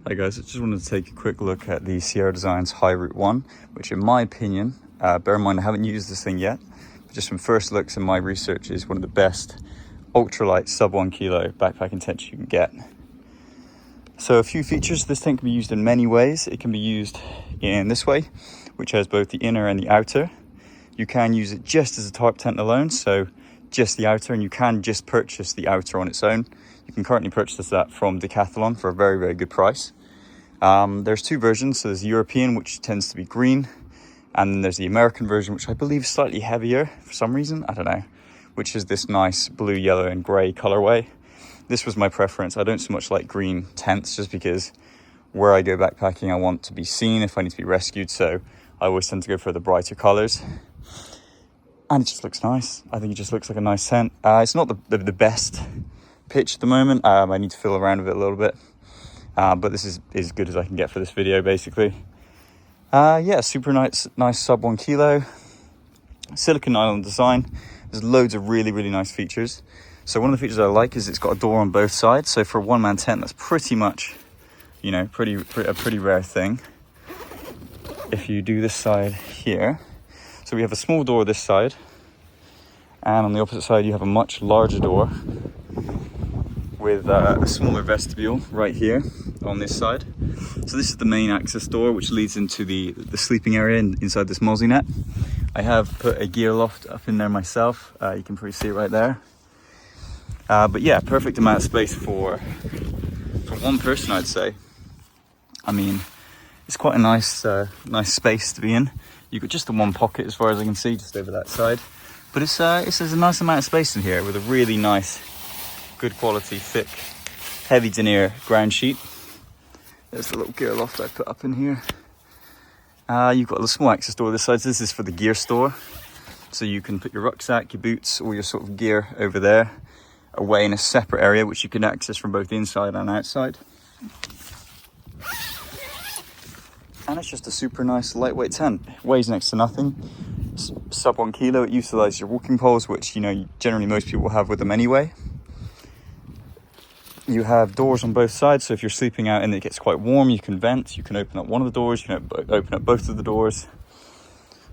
Hi guys, I just wanted to take a quick look at the Sierra Designs High Route 1, which in my opinion, bear in mind I haven't used this thing yet, but just from first looks in my research is one of the best ultralight sub 1 kilo backpacking tents you can get. So a few features. This tent can be used in many ways. It can be used in this way, which has both the inner and the outer. You can use it just as a tarp tent alone, so just the outer, and you can just purchase the outer on its own. You can currently purchase that from Decathlon for a very, very good price. There's two versions. So there's the European, which tends to be green, and then there's the American version, which I believe is slightly heavier for some reason, I don't know, which is this nice blue, yellow and grey colorway. This was my preference. I don't so much like green tents just because where I go backpacking, I want to be seen if I need to be rescued, so I always tend to go for the brighter colors. And it just looks nice. I think it just looks like a nice tent. It's not the best pitch at the moment. I need to fiddle around with it a little bit. But this is as good as I can get for this video, basically. Yeah, super nice sub 1 kilo. Silicon nylon design. There's loads of really, really nice features. So one of the features I like is it's got a door on both sides. So for a one-man tent, that's pretty much, you know, a pretty rare thing. If you do this side here. So we have a small door this side, and on the opposite side you have a much larger door with a smaller vestibule right here on this side. So this is the main access door, which leads into the sleeping area inside this mozzie net. I have put a gear loft up in there myself. You can probably see it right there. But yeah, perfect amount of space for one person, I'd say. I mean, it's quite a nice space to be in. You've got just the one pocket as far as I can see, just over that side. But there's a nice amount of space in here with a really nice, good quality, thick, heavy denier ground sheet. There's the little gear loft I put up in here. You've got the small access door this side. So this is for the gear store. So you can put your rucksack, your boots, all your sort of gear over there, away in a separate area, which you can access from both inside and outside. And it's just a super nice lightweight tent. It weighs next to nothing. Sub 1 kilo. It utilizes your walking poles, which, you know, generally most people have with them anyway. You have doors on both sides, so if you're sleeping out and it gets quite warm, you can vent. You can open up one of the doors, you can open up both of the doors.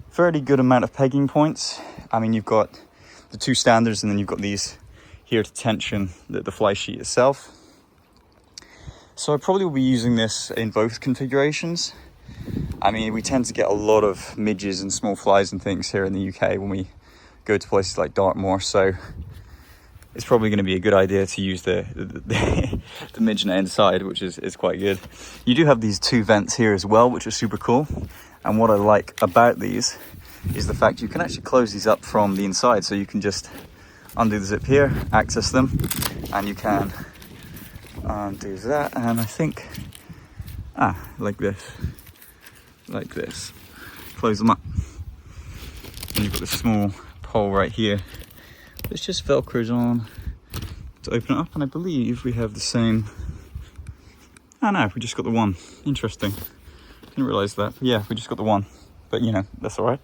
Fairly good amount of pegging points. I mean, you've got the two standards, and then you've got these here to tension the fly sheet itself. So I probably will be using this in both configurations. I mean, we tend to get a lot of midges and small flies and things here in the UK when we go to places like Dartmoor, so it's probably going to be a good idea to use the midge net inside, which is quite good. You do have these two vents here as well, which are super cool. And what I like about these is the fact you can actually close these up from the inside, so you can just undo the zip here, access them, and you can undo that, and I think, like this, close them up. And you've got this small pole right here. It's just velcros on to open it up, and I believe we have the same. Oh no, we just got the one. Interesting. Didn't realise that. But yeah, we just got the one. But you know, that's all right.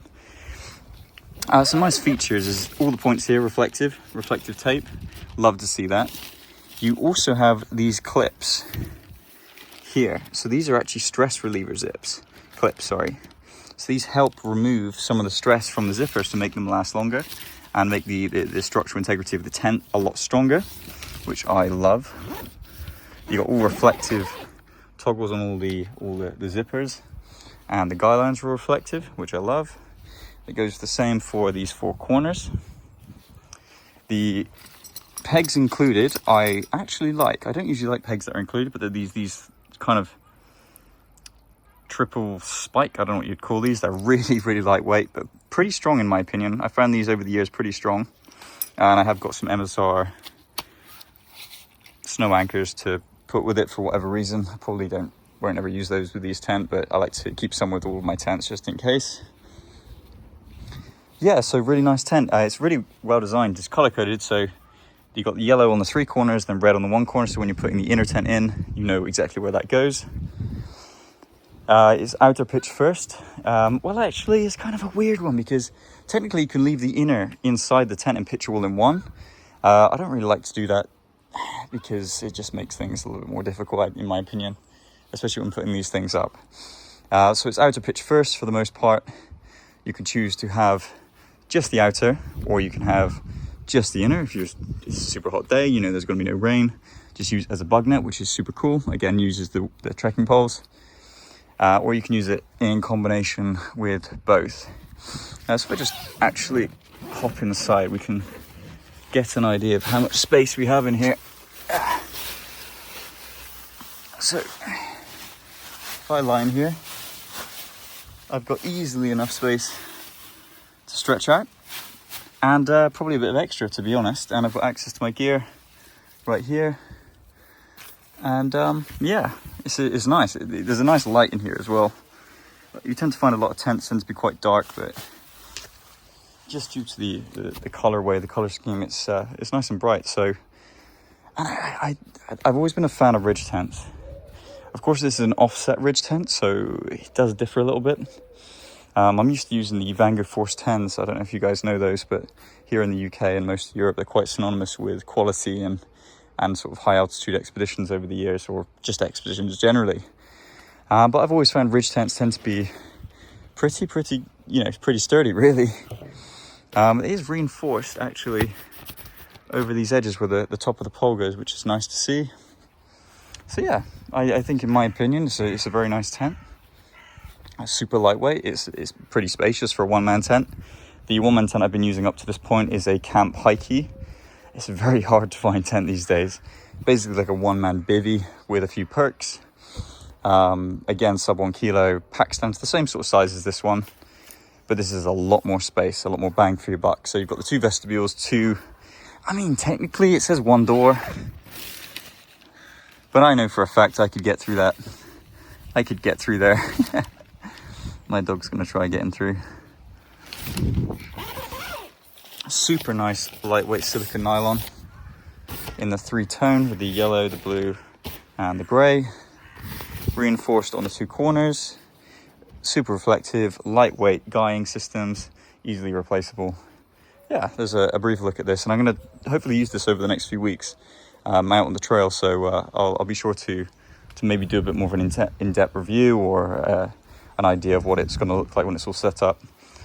Some nice features is all the points here reflective tape. Love to see that. You also have these clips here. So these are actually stress reliever clips. So these help remove some of the stress from the zippers to make them last longer and make the structural integrity of the tent a lot stronger, which I love. You got all reflective toggles on all the zippers, and the guy lines are reflective, which I love. It goes the same for these four corners. The pegs included I actually like. I don't usually like pegs that are included, but they're these kind of triple spike, I don't know what you'd call these. They're really, really lightweight, but pretty strong in my opinion. I found these over the years pretty strong. And I have got some MSR snow anchors to put with it for whatever reason. I probably won't ever use those with these tent, but I like to keep some with all of my tents just in case. Yeah, so really nice tent. It's really well designed. It's color coded, so you got the yellow on the three corners, then red on the one corner. So when you're putting the inner tent in, you know exactly where that goes. Is outer pitch first. Well, actually, it's kind of a weird one because technically you can leave the inner inside the tent and pitch all in one. I don't really like to do that because it just makes things a little bit more difficult, in my opinion. especially when putting these things up. So it's outer pitch first for the most part. You can choose to have just the outer, or you can have just the inner. If it's a super hot day, you know there's going to be no rain, just use it as a bug net, which is super cool. Again, uses the trekking poles. Or you can use it in combination with both. So if I just actually hop inside, we can get an idea of how much space we have in here. So if I lie in here, I've got easily enough space to stretch out, and probably a bit of extra, to be honest. And I've got access to my gear right here, and yeah, it's nice. There's a nice light in here as well. You tend to find a lot of tents tend to be quite dark, but just due to the colorway, the color scheme, it's nice and bright. So, and I've always been a fan of ridge tents. Of course, this is an offset ridge tent, so it does differ a little bit. I'm used to using the Vango Force 10s. I don't know if you guys know those, but here in the UK and most of Europe, they're quite synonymous with quality and sort of high altitude expeditions over the years, or just expeditions generally. But I've always found ridge tents tend to be pretty, pretty sturdy, really. It is reinforced actually over these edges where the top of the pole goes, which is nice to see. So yeah, I think in my opinion, it's a very nice tent. It's super lightweight. It's pretty spacious for a one-man tent. The one-man tent I've been using up to this point is a Camp Hikey. It's a very hard to find tent these days. Basically like a one-man bivvy with a few perks. Again, sub 1 kilo, packs down to the same sort of size as this one, but this is a lot more space, a lot more bang for your buck. So you've got the two vestibules, technically it says one door, but I know for a fact I could get through that. I could get through there. My dog's gonna try getting through. Super nice lightweight silicone nylon in the 3-tone with the yellow, the blue and the grey. Reinforced on the 2 corners. Super reflective, lightweight guying systems, easily replaceable. Yeah, there's a brief look at this, and I'm going to hopefully use this over the next few weeks out on the trail. So I'll be sure to maybe do a bit more of an in-depth review or an idea of what it's going to look like when it's all set up.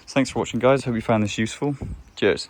So thanks for watching, guys. Hope you found this useful. Cheers.